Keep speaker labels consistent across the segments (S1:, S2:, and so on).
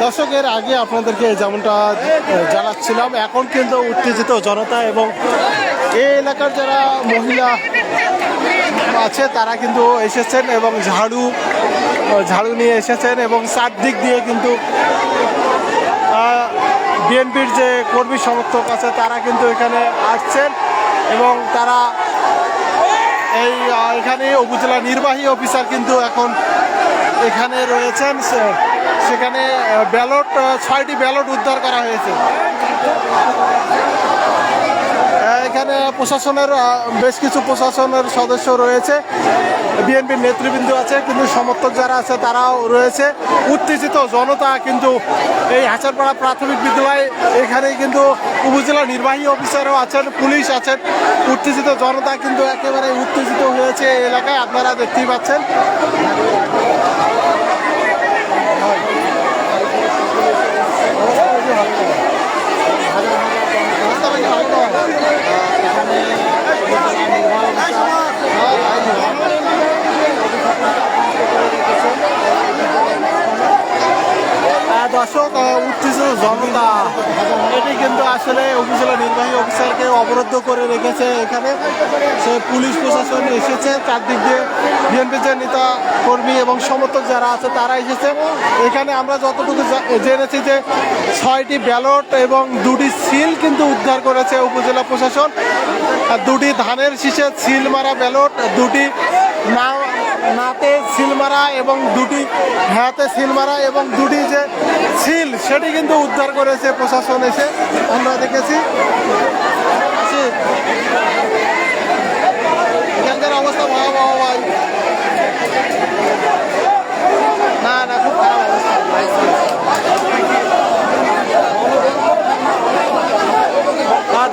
S1: দর্শকের আগে আপনাদেরকে যেমনটা জানাচ্ছিলাম, এখন কিন্তু উত্তেজিত জনতা এবং এই এলাকার যারা মহিলা আছে তারা কিন্তু এসেছেন এবং ঝাড়ু নিয়ে এসেছেন এবং চারদিক দিয়ে কিন্তু বিএনপির যে কর্মী সমর্থক আছে তারা কিন্তু এখানে আসছেন এবং তারা এখানে উপজেলা নির্বাহী অফিসার কিন্তু এখন এখানে রয়েছেন। সেখানে ব্যালট 6টি ব্যালট উদ্ধার করা হয়েছে। এখানে প্রশাসনের বেশ কিছু প্রশাসনের সদস্য রয়েছে, বিএনপির নেতৃবৃন্দ আছে, কিন্তু সমর্থক যারা আছে তারাও রয়েছে। উত্তেজিত জনতা কিন্তু এই হাসারপাড়া প্রাথমিক বিদ্যালয় এখানেই কিন্তু উপজেলা নির্বাহী অফিসারও আছেন, পুলিশ আছেন। উত্তেজিত জনতা কিন্তু একেবারে উত্তেজিত হয়েছে এই এলাকায়, আপনারা দেখতেই পাচ্ছেন। দর্শক, উত্তেজিত জনতা এটি কিন্তু আসলে উপজেলা নির্বাহী অফিসারকে অবরুদ্ধ করে রেখেছে। এখানে সে পুলিশ প্রশাসন এসেছে, চারদিক দিয়ে বিএনপির যে নেতা কর্মী এবং সমর্থক যারা আছে তারা এসেছে। এখানে আমরা যতটুকু জেনেছি যে 6টি ব্যালট এবং 2টি সিল কিন্তু উদ্ধার করেছে উপজেলা প্রশাসন। 2টি ধানের শীষে সিল মারা ব্যালট, 2টি নাতে সিল মারা এবং 2টি হাতে সিল মারা এবং 2টি যে সিল সেটি কিন্তু উদ্ধার করেছে প্রশাসন এসে, আমরা দেখেছি। এখানকার অবস্থা ভয়াবহ ভাই, না খুব খারাপ অবস্থা।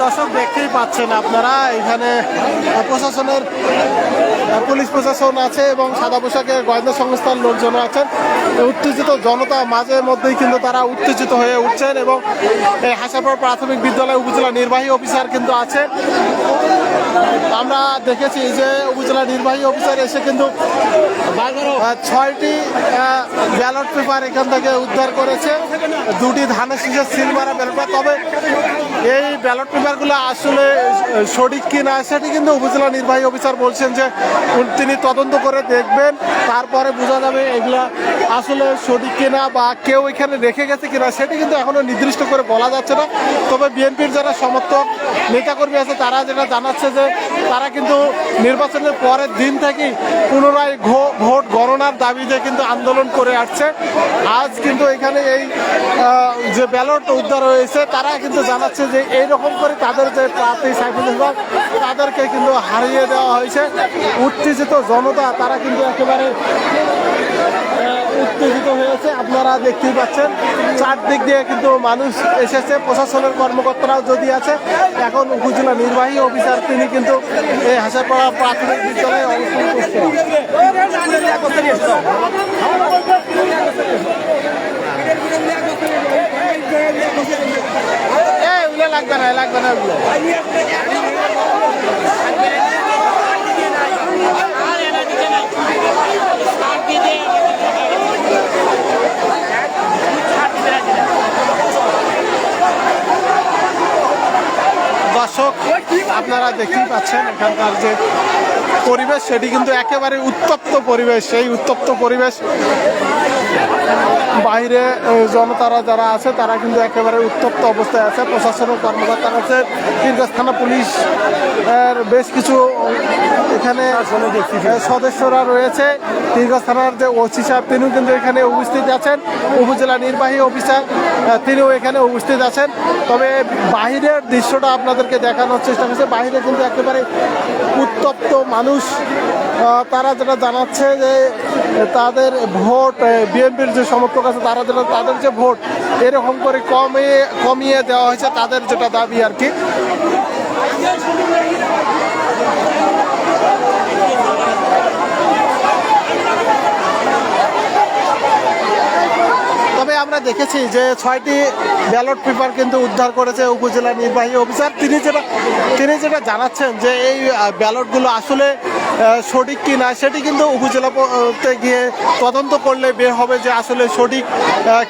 S1: দর্শক, দেখতেই পাচ্ছেন আপনারা এখানে প্রশাসনের পুলিশ প্রশাসন আছে এবং সাদা পোশাকে গোয়েন্দা সংস্থার লোকজন আছেন। উত্তেজিত জনতা মাঝে মধ্যেই কিন্তু তারা উত্তেজিত হয়ে উঠছেন এবং এই হাসারপাড়া প্রাথমিক বিদ্যালয় উপজেলা নির্বাহী অফিসার কিন্তু আছে। আমরা দেখেছি যে উপজেলা নির্বাহী অফিসার এসে কিন্তু 6টি ব্যালট পেপার এখান থেকে উদ্ধার করেছে, 2টি ধানের শীষের সিল মারা ব্যালট পেপার। তবে এই ব্যালট পেপারগুলো আসলে সঠিক কিনা সেটি কিন্তু উপজেলা নির্বাহী অফিসার বলছেন যে তিনি তদন্ত করে দেখবেন, তারপরে বোঝা যাবে এগুলা আসলে সঠিক কিনা বা কেউ এখানে রেখে গেছে কিনা, সেটি কিন্তু এখনো নির্দিষ্ট করে বলা যাচ্ছে না। তবে বিএনপির যারা সমর্থক নেতাকর্মী আছে তারা যেটা জানাচ্ছে যে তারা কিন্তু নির্বাচনের পরের দিন থেকেই পুনরায় ভোট গণনার দাবিতে কিন্তু আন্দোলন করে আসছে। আজ কিন্তু এখানে এই যে ব্যালট উদ্ধার হয়েছে তারা কিন্তু জানাচ্ছে যে এইরকম করে তাদের যে প্রার্থী সাইফুল ইসলাম তাদেরকে কিন্তু হারিয়ে দেওয়া হয়েছে। উত্তেজিত জনতা তারা কিন্তু একেবারে উত্তেজিত হয়েছে, আপনারা দেখতেই পাচ্ছেন। চারদিক দিয়ে কিন্তু মানুষ এসেছে, প্রশাসনের কর্মকর্তারাও যদি আছে। এখন উপজেলা নির্বাহী অফিসার তিনি কিন্তু এই হাসারপাড়া প্রাথমিক বিদ্যালয়ে অবস্থান করছেন। লাগবে না দর্শক, আপনারা দেখতেই পাচ্ছেন এখানকার যে পরিবেশ সেটি কিন্তু একেবারে উত্তপ্ত পরিবেশ। সেই উত্তপ্ত পরিবেশ বাইরে জনতারা যারা আছে তারা কিন্তু একেবারে উত্তপ্ত অবস্থায় আছে। প্রশাসনের কর্মকর্তারা আছে, তিনগাছ থানা পুলিশ এর বেশ কিছু এখানে সদস্যরা রয়েছে। তিনগাছ থানার যে ওসি সাহেব তিনিও কিন্তু এখানে উপস্থিত আছেন, উপজেলা নির্বাহী অফিসার তিনিও এখানে উপস্থিত আছেন। তবে বাহিরের দৃশ্যটা আপনাদেরকে দেখানোর চেষ্টা করছে। বাইরে কিন্তু একেবারে উত্তপ্ত মানুষ, তারা যেটা জানাচ্ছে যে তাদের ভোট বিএনপির যে সমর্থক আছে তারা যেটা তাদের যে ভোট এরকম করে কমিয়ে দেওয়া হয়েছে, তাদের যেটা দাবি আর কি। তবে আমরা দেখেছি যে 6টি ব্যালট পেপার কিন্তু উদ্ধার করেছে উপজেলা নির্বাহী অফিসার। তিনি যেটা জানাচ্ছেন যে এই ব্যালটগুলো আসলে সঠিক কিনা সেটি কিন্তু উপজেলাতে গিয়ে তদন্ত করলে বের হবে যে আসলে সঠিক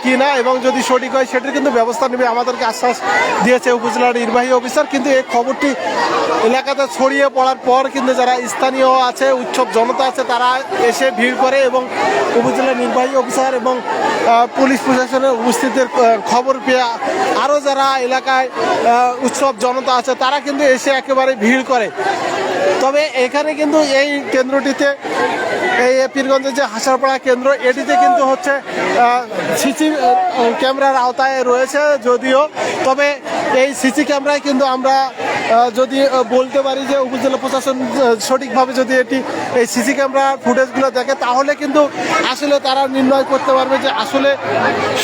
S1: কিনা, এবং যদি সঠিক হয় সেটির কিন্তু ব্যবস্থা নেবে আমাদেরকে আশ্বাস দিয়েছে উপজেলার নির্বাহী অফিসার। কিন্তু এই খবরটি এলাকাতে ছড়িয়ে পড়ার পর কিন্তু যারা স্থানীয় আছে, উৎসব জনতা আছে, তারা এসে ভিড় করে এবং উপজেলা নির্বাহী অফিসার এবং পুলিশ প্রশাসনের উপস্থিতির খবর পেয়ে আরও যারা এলাকায় উৎসব জনতা আছে তারা কিন্তু এসে একেবারে ভিড় করে। তবে এখানে কিন্তু এই কেন্দ্রটিতে, এই পীরগঞ্জের যে হাসারপাড়া কেন্দ্র, এটিতে কিন্তু হচ্ছে সিসি ক্যামেরার আওতায় রয়েছে যদিও, তবে এই সিসি ক্যামেরায় কিন্তু আমরা যদি বলতে পারি যে উপজেলা প্রশাসন সঠিকভাবে যদি এই সিসি ক্যামেরা ফুটেজগুলো দেখে তাহলে কিন্তু আসলে তারা নির্ণয় করতে পারবে যে আসলে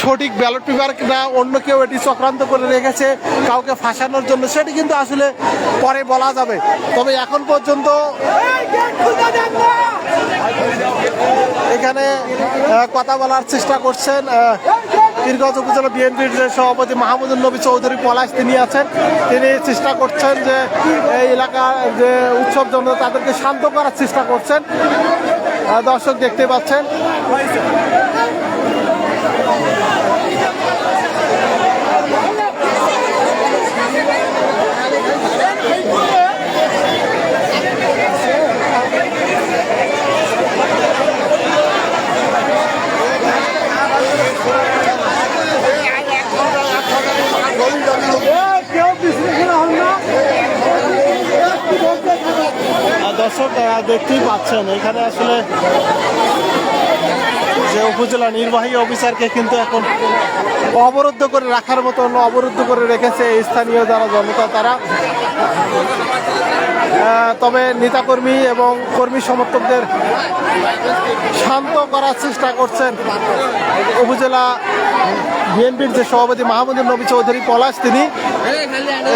S1: সঠিক ব্যালট পেপার না অন্য কেউ এটি চক্রান্ত করে রেখেছে কাউকে ফাঁসানোর জন্য, সেটি কিন্তু আসলে পরে বলা যাবে। তবে এখন পর্যন্ত এখানে কথা বলার চেষ্টা করছেন পীরগঞ্জ উপজেলা বিএনপির যে সভাপতি মাহমুদুল নবী চৌধুরী পলাশ, তিনি আছেন। তিনি চেষ্টা করছেন যে এই এলাকার যে উৎসব জনতা তাদেরকে শান্ত করার চেষ্টা করছেন। দর্শক দেখতে পাচ্ছেন। দর্শক দেখতেই পাচ্ছেন এখানে আসলে যে উপজেলা নির্বাহী অফিসারকে কিন্তু এখন অবরুদ্ধ করে রাখার মতন অবরুদ্ধ করে রেখেছে স্থানীয় যারা জনতা তারা। তবে নেতাকর্মী এবং কর্মী সমর্থকদের শান্ত করার চেষ্টা করছেন উপজেলা বিএনপির যে সভাপতি মাহমুদুল নবী চৌধুরী পলাশ, তিনি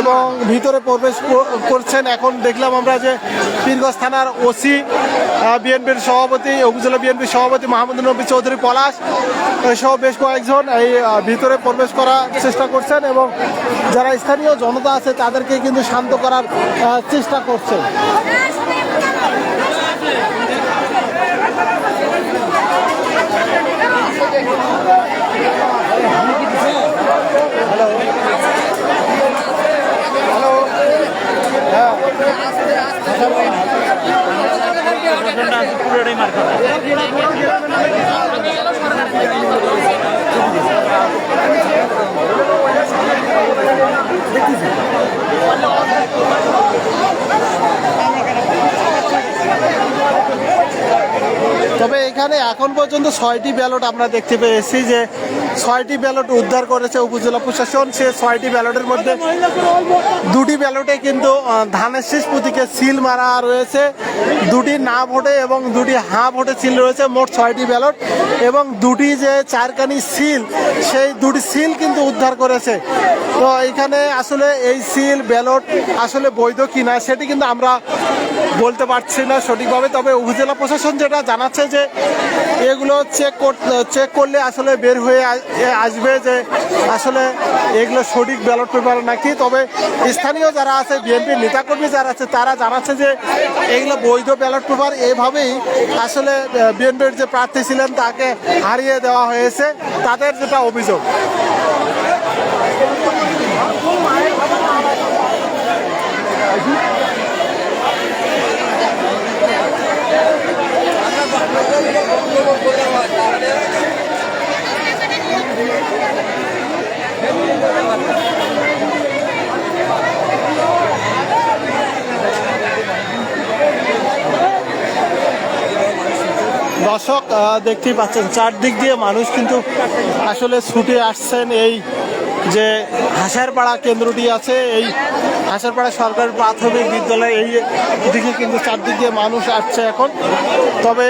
S1: এবং ভিতরে প্রবেশ করছেন। এখন দেখলাম আমরা যে পীরগঞ্জ থানার ওসি বিএনপির সভাপতি, উপজেলা বিএনপির সভাপতি মাহমুদুল নবী চৌধুরী পলাশ সহ বেশ কয়েকজন এই ভিতরে প্রবেশ করার চেষ্টা করছেন এবং যারা স্থানীয় জনতা আছে তাদেরকে কিন্তু শান্ত করার চেষ্টা করছে।
S2: পুরোটাই মার খাবে।
S1: তবে এখানে এখন পর্যন্ত 6টি ব্যালট আমরা দেখতে পেয়েছি যে 6টি ব্যালট উদ্ধার করেছে উপজেলা প্রশাসন। সে 6টি ব্যালটের মধ্যে 2টি ব্যালটে কিন্তু ধানের শীষ প্রতীকে সিল মারা রয়েছে, 2টি না ভোটে এবং 2টি হাঁ ভোটে সিল রয়েছে। মোট 6টি ব্যালট এবং 2টি যে চারকানি সিল, সেই 2টি সিল কিন্তু উদ্ধার করেছে। তো এখানে আসলে এই সিল ব্যালট আসলে বৈধ কিনা সেটি কিন্তু আমরা বলতে পারছি না সঠিকভাবে। তবে উপজেলা প্রশাসন যেটা জানাচ্ছে যে এগুলো চেক করলে আসলে বের হয়ে আসবে যে আসলে এগুলো সঠিক ব্যালট পেপার নাকি। তবে স্থানীয় যারা আছে, বিএনপির নেতাকর্মী যারা আছে, তারা জানাচ্ছে যে এগুলো বৈধ ব্যালট পেপার। এভাবেই আসলে বিএনপির যে প্রার্থী ছিলেন তাকে হারিয়ে দেওয়া হয়েছে, তাদের যেটা অভিযোগ। দর্শক দেখতেই পাচ্ছেন চারদিক দিয়ে মানুষ কিন্তু আসলে ছুটে আসছেন এই যে হাসারপাড়া কেন্দ্রটি আছে, এই হাসারপাড়া সরকারি প্রাথমিক বিদ্যালয়, এই দিকে কিন্তু চারদিক দিয়ে মানুষ আসছে এখন। তবে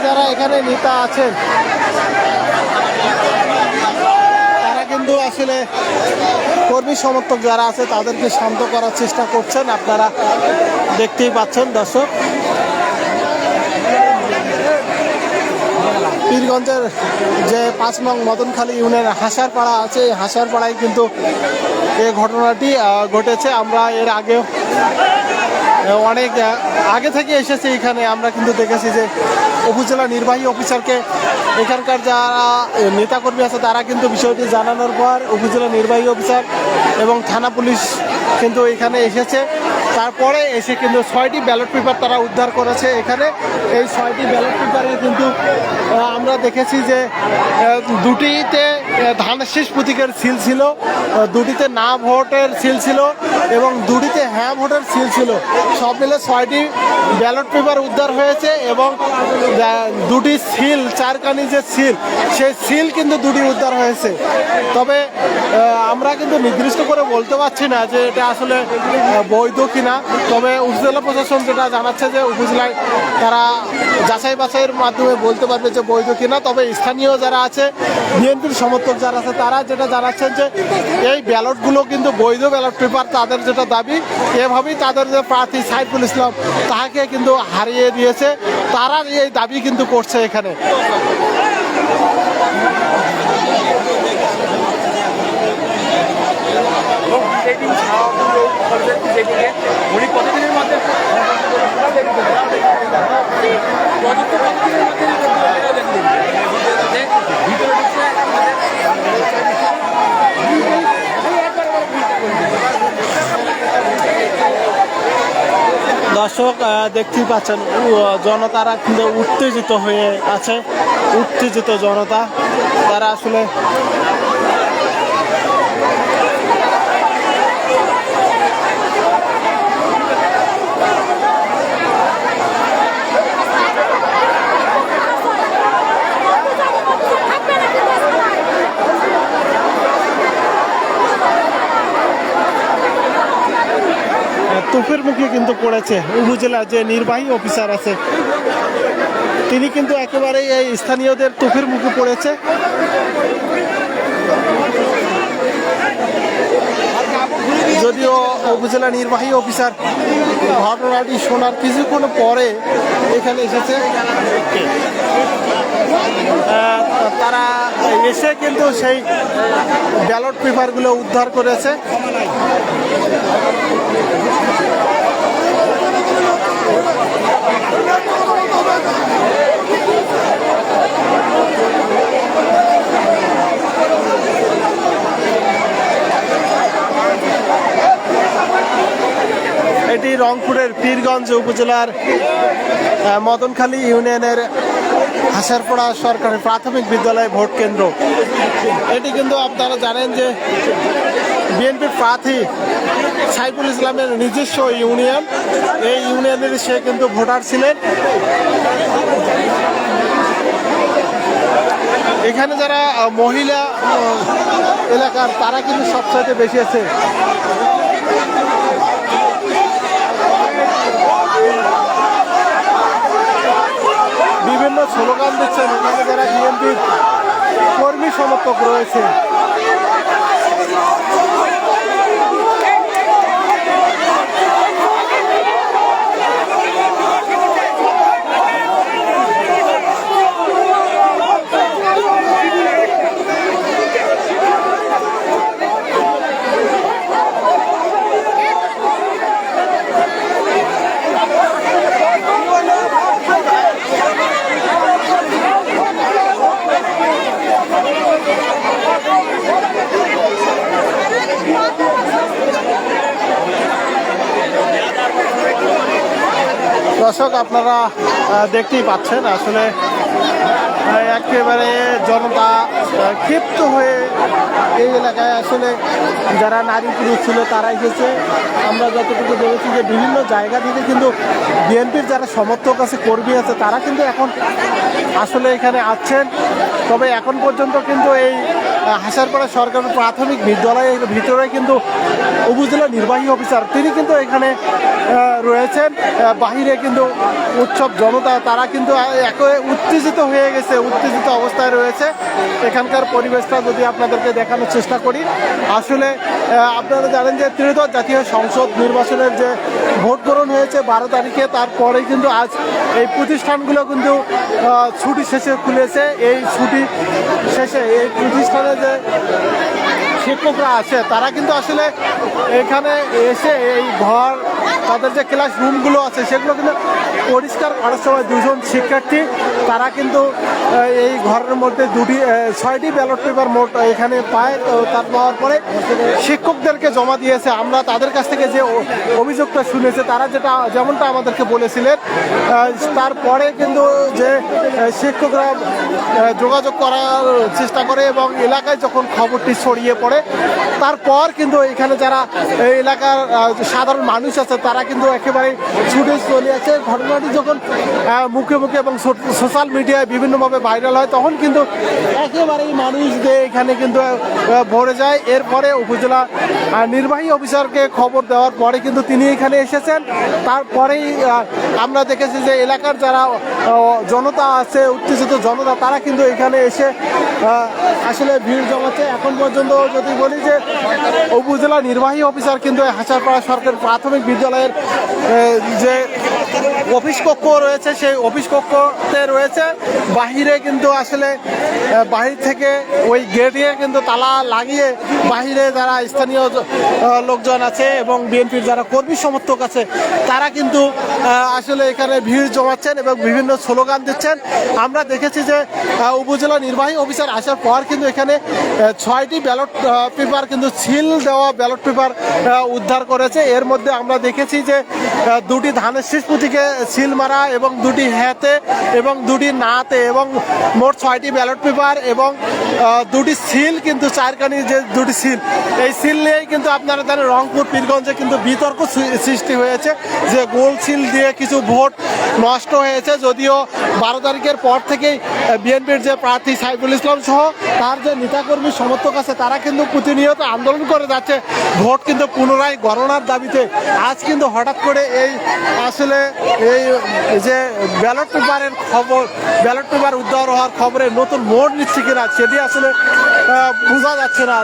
S1: যারা এখানে নেতা আছেন তারা কিন্তু আসলে কর্মী সমর্থক যারা আছে তাদেরকে শান্ত করার চেষ্টা করছেন, আপনারা দেখতেই পাচ্ছেন দর্শক। পীরগঞ্জের যে 5 নং মদনখালী ইউনিয়নের হাসারপাড়া আছে, এই হাসারপাড়ায় কিন্তু এই ঘটনাটি ঘটেছে। আমরা এর আগে অনেক আগে থেকে এসেছি এখানে, আমরা কিন্তু দেখেছি যে উপজেলা নির্বাহী অফিসারকে এখানকার যারা নেতাকর্মী আছে তারা কিন্তু বিষয়টি জানানোর পর উপজেলা নির্বাহী অফিসার এবং থানা পুলিশ কিন্তু এখানে এসেছে। তারপরে এসে কিন্তু 6টি ব্যালট পেপার তারা উদ্ধার করেছে এখানে। এই 6টি ব্যালট পেপারে কিন্তু আমরা দেখেছি যে দুটিতে ধানের শীষ প্রতীকের সিল ছিল, দুটিতে না ভোটের সিল ছিল এবং দুটিতে হ্যাঁ ভোটের সিল ছিল। সব মিলে 6টি ব্যালট পেপার উদ্ধার হয়েছে এবং দুটি সিল, চারকানি যে সিল, সেই সিল কিন্তু দুটি উদ্ধার হয়েছে। তবে আমরা কিন্তু নির্দিষ্ট করে বলতে পারছি না যে এটা আসলে বৈধ কিনা। তবে উপজেলা প্রশাসন যেটা জানাচ্ছে যে উপজেলায় তারা যাচাই বাছাইয়ের মাধ্যমে বলতে পারবে যে বৈধ কিনা। তবে স্থানীয় যারা আছে, বিএনপির সমর্থক যারা আছে, তারা যেটা জানাচ্ছেন যে এই ব্যালটগুলো কিন্তু বৈধ ব্যালট পেপার, তাদের যেটা দাবি। এভাবেই তাদের যে প্রার্থী সাইফুল ইসলাম তাকে কিন্তু হারিয়ে দিয়েছে, তারা এই দাবি কিন্তু করছে এখানে। দর্শক দেখতেই পাচ্ছেন জনতারা কিন্তু উত্তেজিত হয়ে আছে, উত্তেজিত জনতা। তারা আসলে তোপের মুখে কিন্তু পড়েছে উপজেলা যে নির্বাহী অফিসার আছে, তিনি কিন্তু একেবারেই এই স্থানীয়দের তোপের মুখে পড়েছে। যদিও উপজেলা নির্বাহী অফিসার ঘটনাটি শোনার কিছুক্ষণ পরে এখানে এসেছে, তারা এসে কিন্তু সেই ব্যালট পেপারগুলো উদ্ধার করেছে। এটি রংপুরের পীরগঞ্জ উপজেলার মদনখালী ইউনিয়নের হাসারপাড়া সরকারি প্রাথমিক বিদ্যালয় ভোট কেন্দ্র। এটি কিন্তু আপনারা জানেন যে বিএনপির প্রার্থী সাইফুল ইসলামের নিজস্ব ইউনিয়ন, এই ইউনিয়নের সে কিন্তু ভোটার ছিলেন। এখানে যারা মহিলা এলাকার তারা কিন্তু সবচেয়ে বেশি আছে। বিভিন্ন স্লোগান দিচ্ছেন এখানে যারা বিএনপির কর্মী সমর্থক রয়েছে। দর্শক আপনারা দেখতেই পাচ্ছেন আসলে একেবারে জনতা ক্ষিপ্ত হয়ে এই এলাকায় আসলে যারা নারী পুরুষ ছিল তারা এসেছে। আমরা যতটুকু দেখেছি যে বিভিন্ন জায়গা থেকে কিন্তু বিএনপির যারা সমর্থক আছে, কর্মী আছে, তারা কিন্তু এখন আসলে এখানে আসছেন। তবে এখন পর্যন্ত কিন্তু এই হাসারপাড়া সরকারি প্রাথমিক বিদ্যালয়ের ভিতরে কিন্তু উপজেলা নির্বাহী অফিসার তিনি কিন্তু এখানে রয়েছেন। বাহিরে কিন্তু উৎসব জনতা তারা কিন্তু উত্তেজিত হয়ে গেছে, উত্তেজিত অবস্থায় রয়েছে। এখানকার পরিবেশটা যদি আপনাদেরকে দেখানোর চেষ্টা করি, আসলে আপনারা জানেন যে ত্রিদশ জাতীয় সংসদ নির্বাচনের যে ভোট গ্রহণ হয়েছে 12 তারিখে, তারপরে কিন্তু আজ এই প্রতিষ্ঠানগুলো কিন্তু ছুটি শেষে খুলেছে। এই ছুটি শেষে এই প্রতিষ্ঠানে যে শিক্ষকরা আছে তারা কিন্তু আসলে এখানে এসে এই ঘর তাদের যে ক্লাস রুমগুলো আছে সেগুলো কিন্তু পরিষ্কার করার সময় দুজন শিক্ষার্থী তারা কিন্তু এই ঘরের মধ্যে 6টি ব্যালট পেপার মোট এখানে পায়। তো তার পাওয়ার পরে শিক্ষকদেরকে জমা দিয়েছে। আমরা তাদের কাছ থেকে যে অভিযোগটা শুনেছে তারা যেমনটা আমাদেরকে বলেছিলেন, তারপরে কিন্তু যে শিক্ষকরা যোগাযোগ করার চেষ্টা করে এবং এলাকায় যখন খবরটি ছড়িয়ে পড়ে তারপর কিন্তু এখানে যারা এই এলাকার সাধারণ মানুষ আছে তারা কিন্তু একেবারে ছুটে চলে আসে। ঘটনাটি যখন মুখে মুখে এবং সোশ্যাল মিডিয়ায় বিভিন্নভাবে ভাইরাল হয় তখন কিন্তু একেবারেই মানুষদের এখানে কিন্তু ভরে যায়। এরপরে উপজেলা নির্বাহী অফিসারকে খবর দেওয়ার পরে কিন্তু তিনি এখানে এসেছেন। তারপরেই আমরা দেখেছি যে এলাকার যারা জনতা আছে, উত্তেজিত জনতা, তারা কিন্তু এখানে এসে আসলে ভিড় জমাচ্ছে। এখন পর্যন্ত যদি বলি যে উপজেলা নির্বাহী অফিসার কিন্তু হাসারপাড়া সরকারি প্রাথমিক বিদ্যালয়ের যে অফিস কক্ষ রয়েছে সেই অফিস কক্ষতে রয়েছে। বাহিরে কিন্তু আসলে বাহির থেকে ওই গেটে কিন্তু তালা লাগিয়ে বাহিরে যারা স্থানীয় লোকজন আছে এবং বিএনপির যারা কর্মী সমর্থক আছে তারা কিন্তু আসলে এখানে ভিড় জমাচ্ছেন এবং বিভিন্ন স্লোগান দিচ্ছেন। আমরা দেখেছি যে উপজেলা নির্বাহী অফিসার আসার পর কিন্তু এখানে 6টি ব্যালট পেপার কিন্তু সিল দেওয়া ব্যালট পেপার উদ্ধার করেছে। এর মধ্যে আমরা দেখেছি যে 2টি ধানের শীষ প্রতীকে সিল মারা এবং 2টি হ্যাঁতে এবং 2টি নাতে এবং মোট 6টি ব্যালট পেপার এবং 2টি সিল কিন্তু চারকানি যে 2টি সিল, এই সিল নিয়েই কিন্তু আপনারা জানেন রংপুর পীরগঞ্জে কিন্তু বিতর্ক সৃষ্টি হয়েছে যে গোল সিল দিয়ে কিছু ভোট নষ্ট হয়েছে। যদিও 12 তারিখের পর থেকেই বিএনপির যে প্রার্থী সাইফুল ইসলাম সহ তার যে নেতাকর্মী সমর্থক আছে তারা কিন্তু প্রতিনিয়ত আন্দোলন করে যাচ্ছে ভোট কিন্তু পুনরায় গণনার দাবিতে। আজ কিন্তু হঠাৎ করে এই আসলে এই যে ব্যালট পেপারের খবর, ব্যালট পেপার উদ্ধার হওয়ার খবরে নতুন মোড় নিচ্ছে কিনা সেটি আসলে বোঝা যাচ্ছে না।